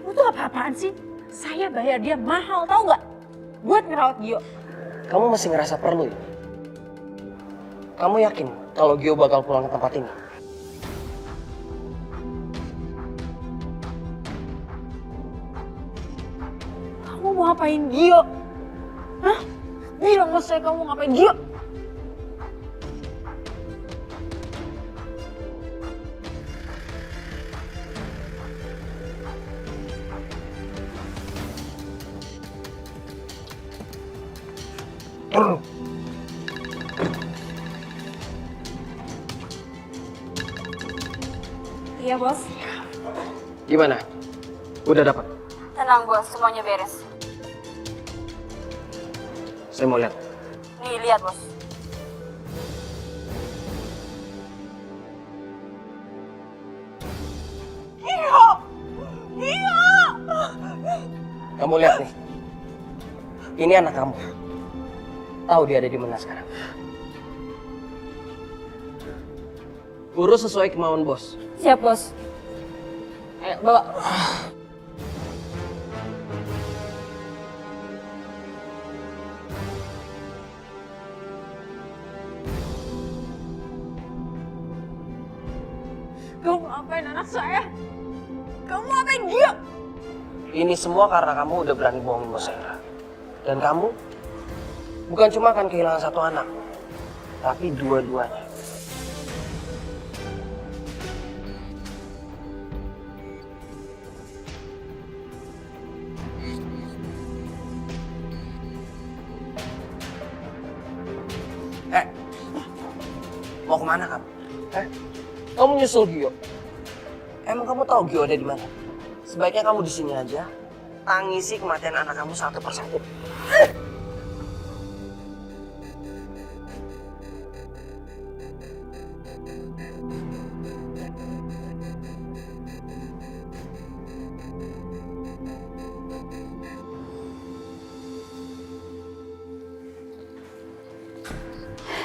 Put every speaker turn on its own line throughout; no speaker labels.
Kamu tuh apa-apaan sih? Saya bayar dia mahal, tahu nggak? Buat ngerawat Gio.
Kamu masih ngerasa perlu ya? Kamu yakin kalau Gio bakal pulang ke tempat ini?
Kamu mau ngapain Gio? Hah? Bilang sama saya kamu ngapain Gio?
Iya bos.
Gimana? Udah dapat?
Tenang bos, semuanya beres.
Saya mau lihat.
Nih lihat bos.
Kamu lihat nih. Ini anak kamu. Tahu dia ada di mana sekarang? Urus sesuai kemauan bos.
Siap bos.
Ayo, bawa. Kamu ngapain anak saya? Kamu ngapain Gio?
Ini semua karena kamu udah berani bohongin bos Hendra. Dan kamu bukan cuma akan kehilangan satu anak, tapi dua-duanya. Mau kemana kamu? Kamu nyusul Gio? Emang kamu tahu Gio ada di mana? Sebaiknya kamu di sini aja, tangisi kematian anak kamu satu persatu.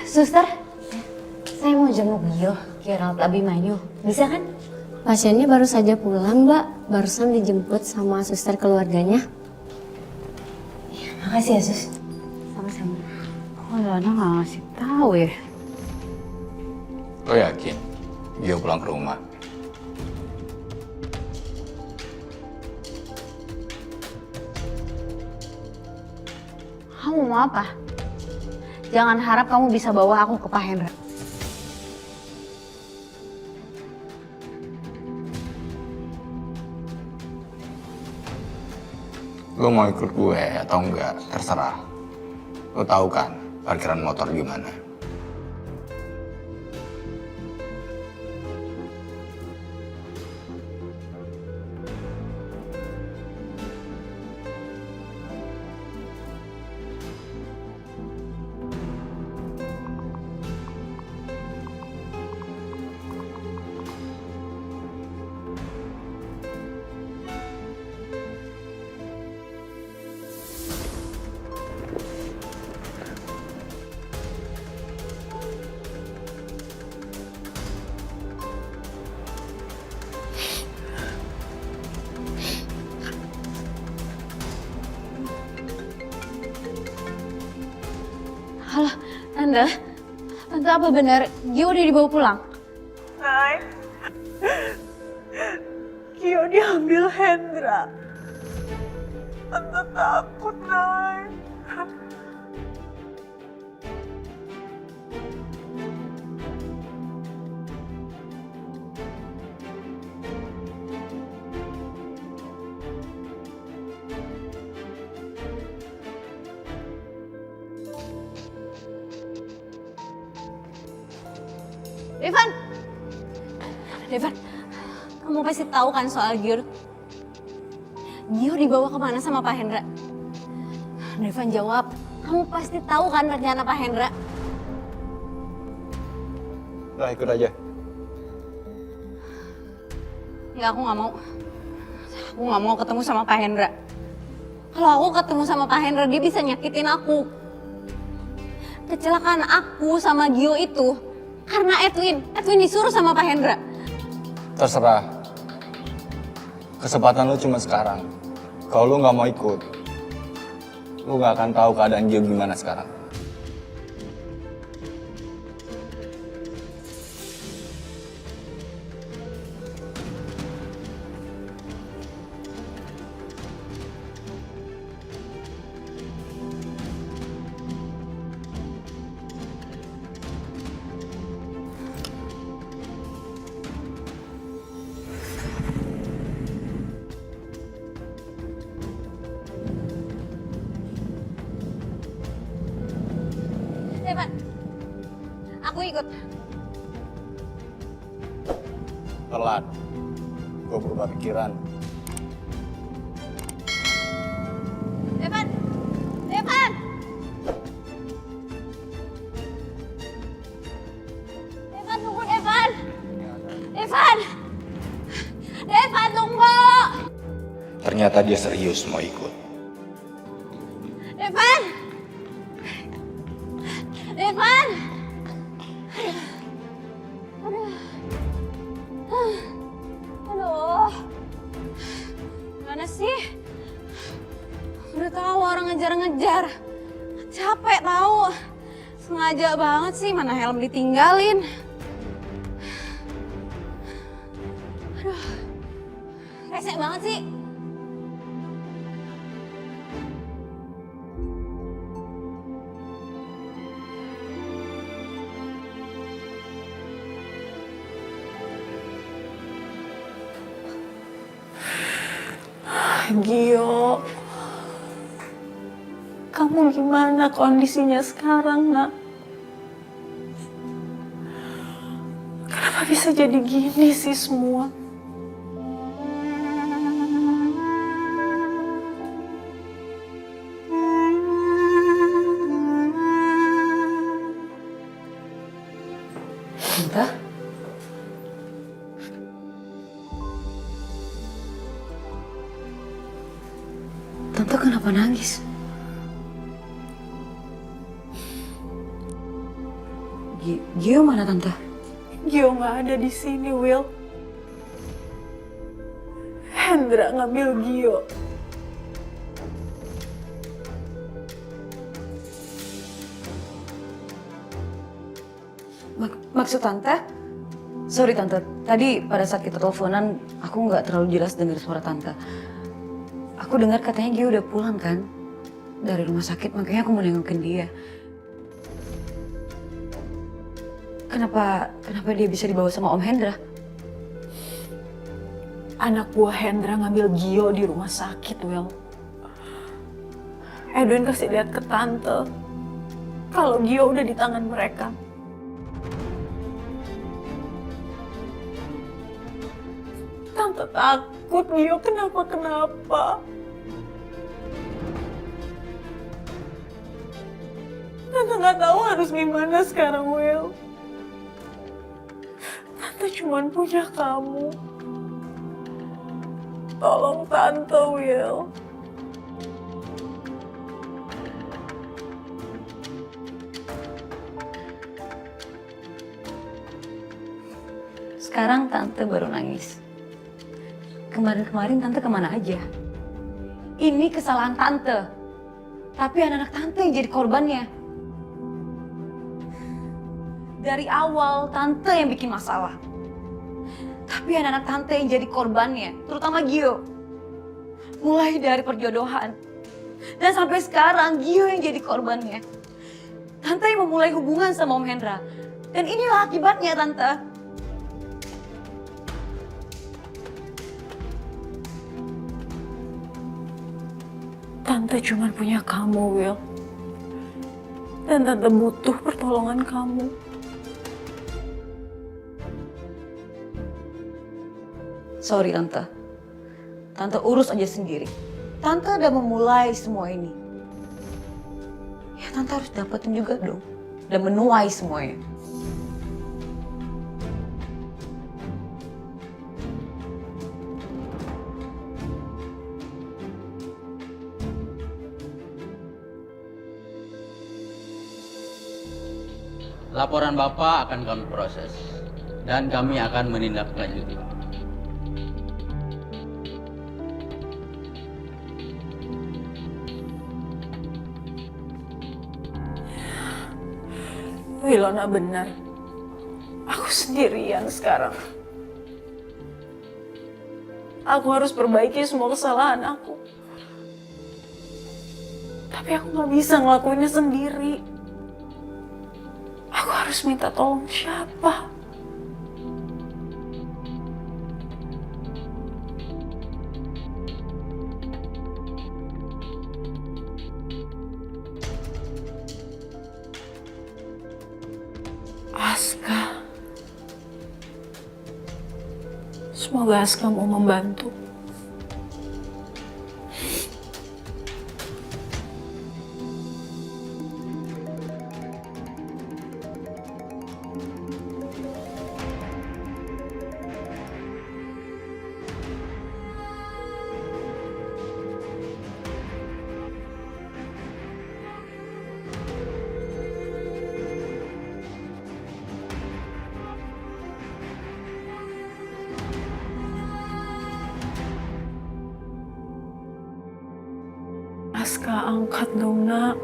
Suster, saya mau jenguk Gio, Gerald Abimanyu. Bisa kan?
Pasiennya baru saja pulang, Mbak. Barusan dijemput sama suster keluarganya.
Ya, makasih ya, Sus. Sama-sama.
Kok Lana nggak ngasih tahu ya?
Lo yakin dia pulang ke rumah?
Kamu mau apa? Jangan harap kamu bisa bawa aku ke Pak Hendra.
Lo mau ikut gue atau enggak, terserah. Lo tahu kan parkiran motor gimana?
Halo, Tante. Tante apa benar Gio udah dibawa pulang?
Nay, Gio diambil Hendra. Tante takut, Nay.
Devan! Devan, kamu pasti tahu kan soal Gio? Gio dibawa kemana sama Pak Hendra? Devan jawab, kamu pasti tahu kan rencana Pak Hendra?
Udah ikut aja.
Enggak, aku nggak mau. Aku nggak mau ketemu sama Pak Hendra. Kalau aku ketemu sama Pak Hendra, dia bisa nyakitin aku. Kecelakaan aku sama Gio itu karena Edwin disuruh sama Pak Hendra.
Terserah. Kesempatan lu cuma sekarang. Kalau lu nggak mau ikut, lu nggak akan tahu keadaan Gio gimana sekarang.
Devan, aku ikut.
Telat. Gue berubah pikiran.
Devan, Devan. Devan, tunggu Devan. Devan. Devan, tunggu.
Ternyata dia serius mau ikut.
Devan. Devan. Aduh. Gimana sih? Udah tahu orang ngejar-ngejar. Capek tahu. Sengaja banget sih, mana helm ditinggalin. Aduh. Rese banget sih.
Gio, kamu gimana kondisinya sekarang, nak? Kenapa bisa jadi gini sih semua?
Tante? Tante kenapa nangis? Gio mana Tante?
Gio nggak ada di sini, Will. Hendra ngambil Gio.
Maksud Tante? Sorry Tante, tadi pada saat kita teleponan aku nggak terlalu jelas dengar suara Tante. Aku dengar katanya Gio udah pulang kan dari rumah sakit, makanya aku mau nengokin dia. Kenapa dia bisa dibawa sama Om Hendra?
Anak buah Hendra ngambil Gio di rumah sakit, Will. Edwin kasih lihat ke Tante kalau Gio udah di tangan mereka. Tante takut Gio kenapa-kenapa. Tante nggak tahu harus gimana sekarang, Will. Tante cuma punya kamu. Tolong Tante, Will.
Sekarang Tante baru nangis. Kemarin-kemarin Tante kemana aja? Ini kesalahan Tante. Tapi anak-anak Tante yang jadi korbannya. Dari awal Tante yang bikin masalah. Tapi anak-anak Tante yang jadi korbannya, terutama Gio. Mulai dari perjodohan. Dan sampai sekarang Gio yang jadi korbannya. Tante yang memulai hubungan sama Om Hendra. Dan inilah akibatnya, Tante.
Tante cuma punya kamu, Will. Dan Tante butuh pertolongan kamu.
Sorry Tante. Tante urus aja sendiri. Tante udah memulai semua ini. Ya Tante harus dapetin juga dong. Dan menuai semuanya.
Laporan Bapak akan kami proses dan kami akan menindaklanjuti.
Ilona benar. Aku sendirian sekarang. Aku harus perbaiki semua kesalahan aku. Tapi aku gak bisa ngelakuinnya sendiri. Aku harus minta tolong siapa? Aska. Semoga Aska mau membantu. Aska, angkat dong, Nak.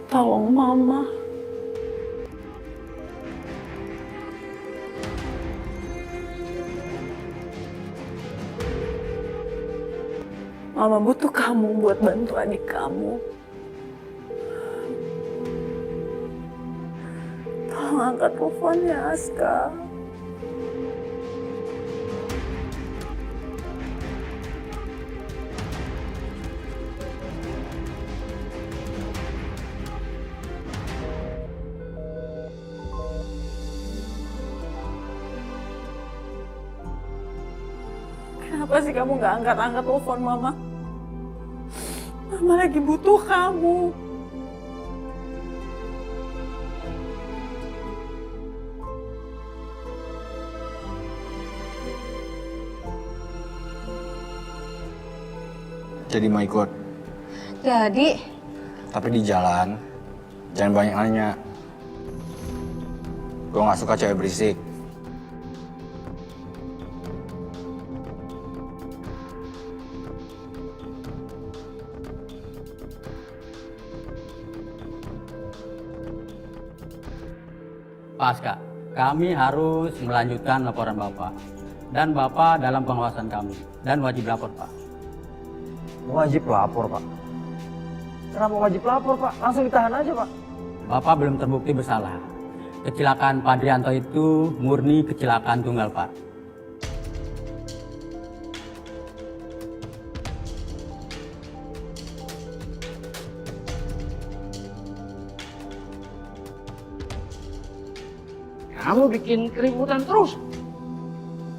Tolong Mama. Mama butuh kamu buat bantu adik kamu. Tolong angkat teleponnya, Aska. Kenapa sih kamu gak angkat-angkat telepon Mama? Mama lagi butuh kamu.
Jadi mau ikut.
Jadi,
Tapi di jalan, jangan banyak nanya. Gue gak suka cewek berisik.
Pak Aska, kami harus melanjutkan laporan Bapak. Dan Bapak dalam pengawasan kami. Dan wajib lapor, Pak.
Wajib lapor, Pak. Kenapa wajib lapor, Pak? Langsung ditahan aja, Pak.
Bapak belum terbukti bersalah. Kecelakaan Pak Drianto itu murni kecelakaan tunggal, Pak.
Kamu bikin keributan terus.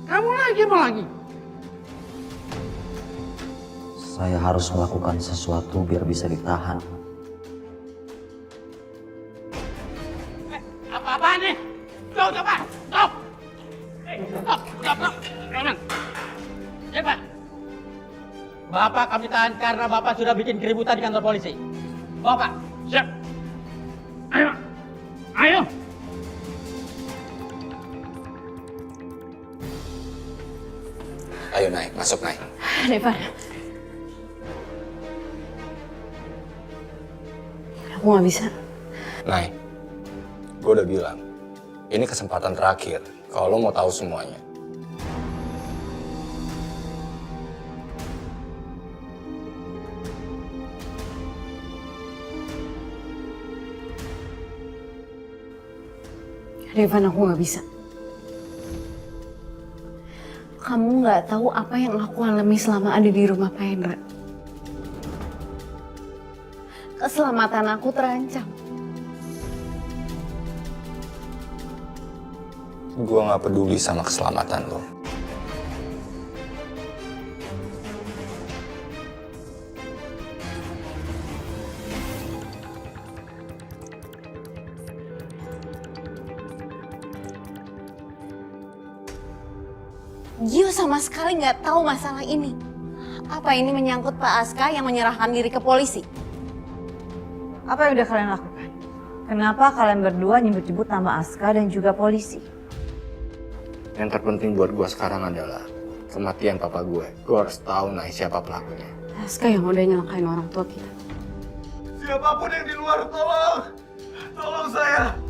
Kamu lagi apa lagi?
Saya harus melakukan sesuatu biar bisa ditahan.
Apa-apaan nih? Stop, Pak! Stop! Stop! Jangan! Cepat!
Bapak kami tahan karena Bapak sudah bikin keributan di kantor polisi. Bapak!
Siap! Ayo! Ayo!
Ayo naik, masuk naik.
Devan. Aku gak bisa.
Naik. Gue udah bilang, ini kesempatan terakhir kalau lo mau tahu semuanya.
Devan, aku gak bisa. Kamu gak tahu apa yang aku alami selama ada di rumah Pak Hendra. Keselamatan aku terancam.
Gue gak peduli sama keselamatan lo.
Gio sama sekali nggak tahu masalah ini. Apa ini menyangkut Pak Aska yang menyerahkan diri ke polisi?
Apa yang udah kalian lakukan? Kenapa kalian berdua nyebut-nyebut nama Aska dan juga polisi?
Yang terpenting buat gue sekarang adalah kematian papa gue. Gue harus tahu Nay siapa pelakunya.
Aska yang udah nyelakain orang tua kita.
Siapapun yang di luar tolong!
Tolong saya.